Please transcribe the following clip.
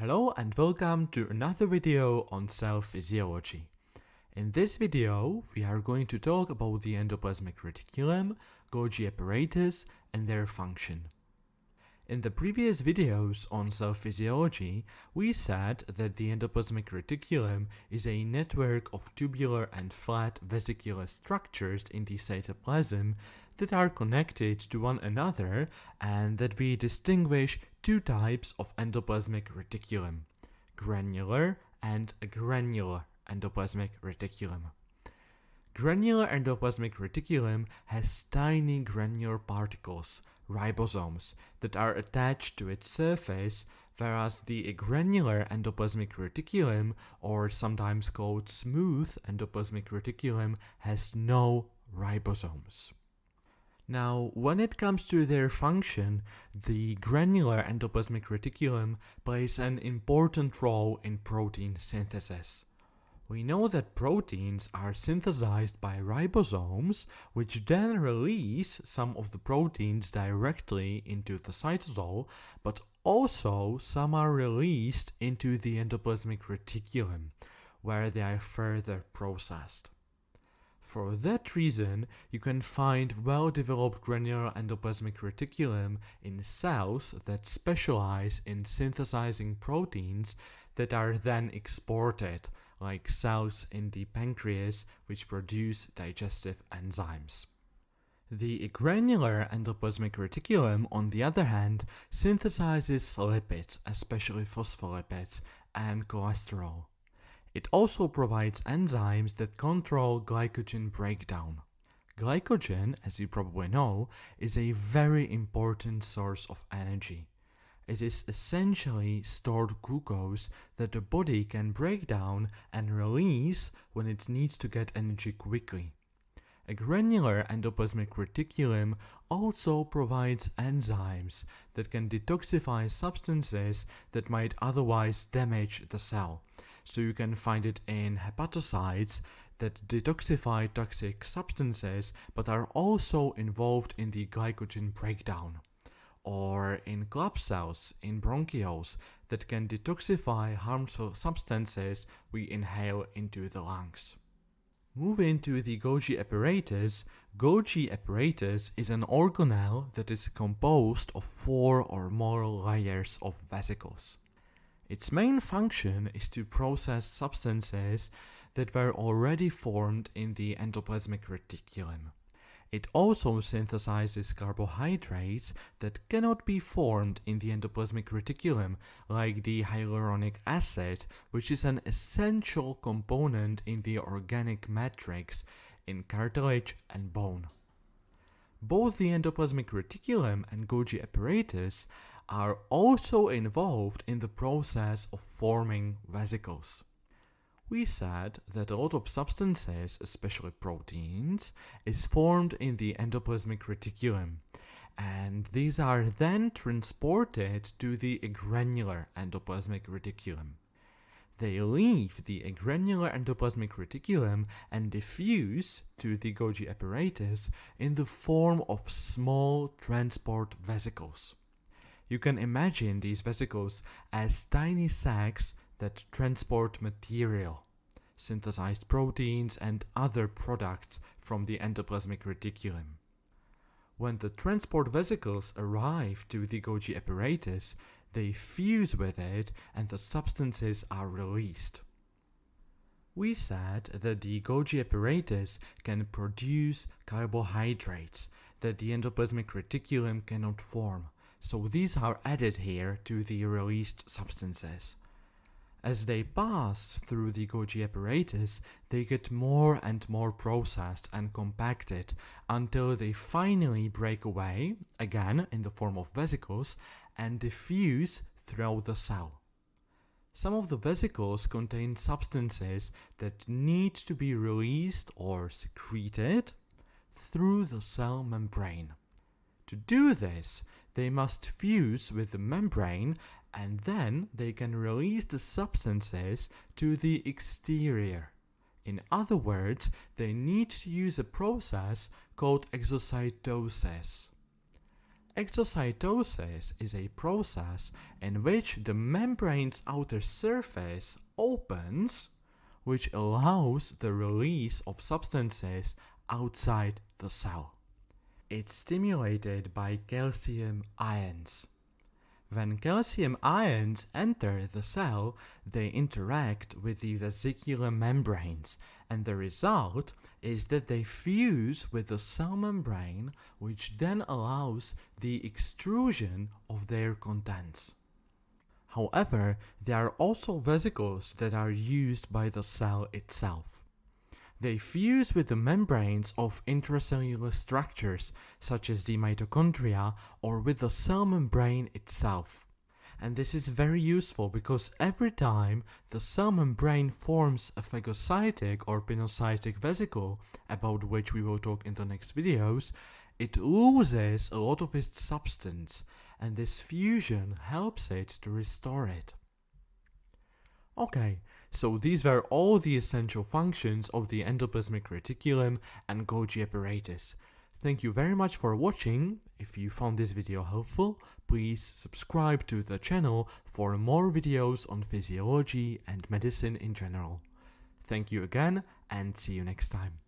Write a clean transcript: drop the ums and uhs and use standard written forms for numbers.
Hello and welcome to another video on cell physiology. In this video, we are going to talk about the endoplasmic reticulum, Golgi apparatus, and their function. In the previous videos on cell physiology, we said that the endoplasmic reticulum is a network of tubular and flat vesicular structures in the cytoplasm that are connected to one another, and that we distinguish two types of endoplasmic reticulum: granular and agranular endoplasmic reticulum. Granular endoplasmic reticulum has tiny granular particles, ribosomes, that are attached to its surface, whereas the agranular endoplasmic reticulum, or sometimes called smooth endoplasmic reticulum, has no ribosomes. Now, when it comes to their function, the granular endoplasmic reticulum plays an important role in protein synthesis. We know that proteins are synthesized by ribosomes, which then release some of the proteins directly into the cytosol, but also some are released into the endoplasmic reticulum, where they are further processed. For that reason, you can find well-developed granular endoplasmic reticulum in cells that specialize in synthesizing proteins that are then exported, like cells in the pancreas which produce digestive enzymes. The agranular endoplasmic reticulum, on the other hand, synthesizes lipids, especially phospholipids, and cholesterol. It also provides enzymes that control glycogen breakdown. Glycogen, as you probably know, is a very important source of energy. It is essentially stored glucose that the body can break down and release when it needs to get energy quickly. A granular endoplasmic reticulum also provides enzymes that can detoxify substances that might otherwise damage the cell. So you can find it in hepatocytes that detoxify toxic substances but are also involved in the glycogen breakdown, or in club cells in bronchioles that can detoxify harmful substances we inhale into the lungs. Moving to the Golgi apparatus, Golgi apparatus is an organelle that is composed of 4 or more layers of vesicles. Its main function is to process substances that were already formed in the endoplasmic reticulum. It also synthesizes carbohydrates that cannot be formed in the endoplasmic reticulum, like the hyaluronic acid, which is an essential component in the organic matrix in cartilage and bone. Both the endoplasmic reticulum and Golgi apparatus are also involved in the process of forming vesicles. We said that a lot of substances, especially proteins, is formed in the endoplasmic reticulum, and these are then transported to the agranular endoplasmic reticulum. They leave the agranular endoplasmic reticulum and diffuse to the Golgi apparatus in the form of small transport vesicles. You can imagine these vesicles as tiny sacs that transport material, synthesized proteins and other products from the endoplasmic reticulum. When the transport vesicles arrive to the Golgi apparatus, they fuse with it and the substances are released. We said that the Golgi apparatus can produce carbohydrates that the endoplasmic reticulum cannot form, so these are added here to the released substances. As they pass through the Golgi apparatus, they get more and more processed and compacted until they finally break away, again in the form of vesicles, and diffuse throughout the cell. Some of the vesicles contain substances that need to be released or secreted through the cell membrane. To do this, they must fuse with the membrane, and then they can release the substances to the exterior. In other words, they need to use a process called exocytosis. Exocytosis is a process in which the membrane's outer surface opens, which allows the release of substances outside the cell. It's stimulated by calcium ions. When calcium ions enter the cell, they interact with the vesicular membranes, and the result is that they fuse with the cell membrane, which then allows the extrusion of their contents. However, there are also vesicles that are used by the cell itself. They fuse with the membranes of intracellular structures, such as the mitochondria, or with the cell membrane itself. And this is very useful because every time the cell membrane forms a phagocytic or pinocytic vesicle, about which we will talk in the next videos, it loses a lot of its substance, and this fusion helps it to restore it. Okay, so these were all the essential functions of the endoplasmic reticulum and Golgi apparatus. Thank you very much for watching. If you found this video helpful, please subscribe to the channel for more videos on physiology and medicine in general. Thank you again, and see you next time.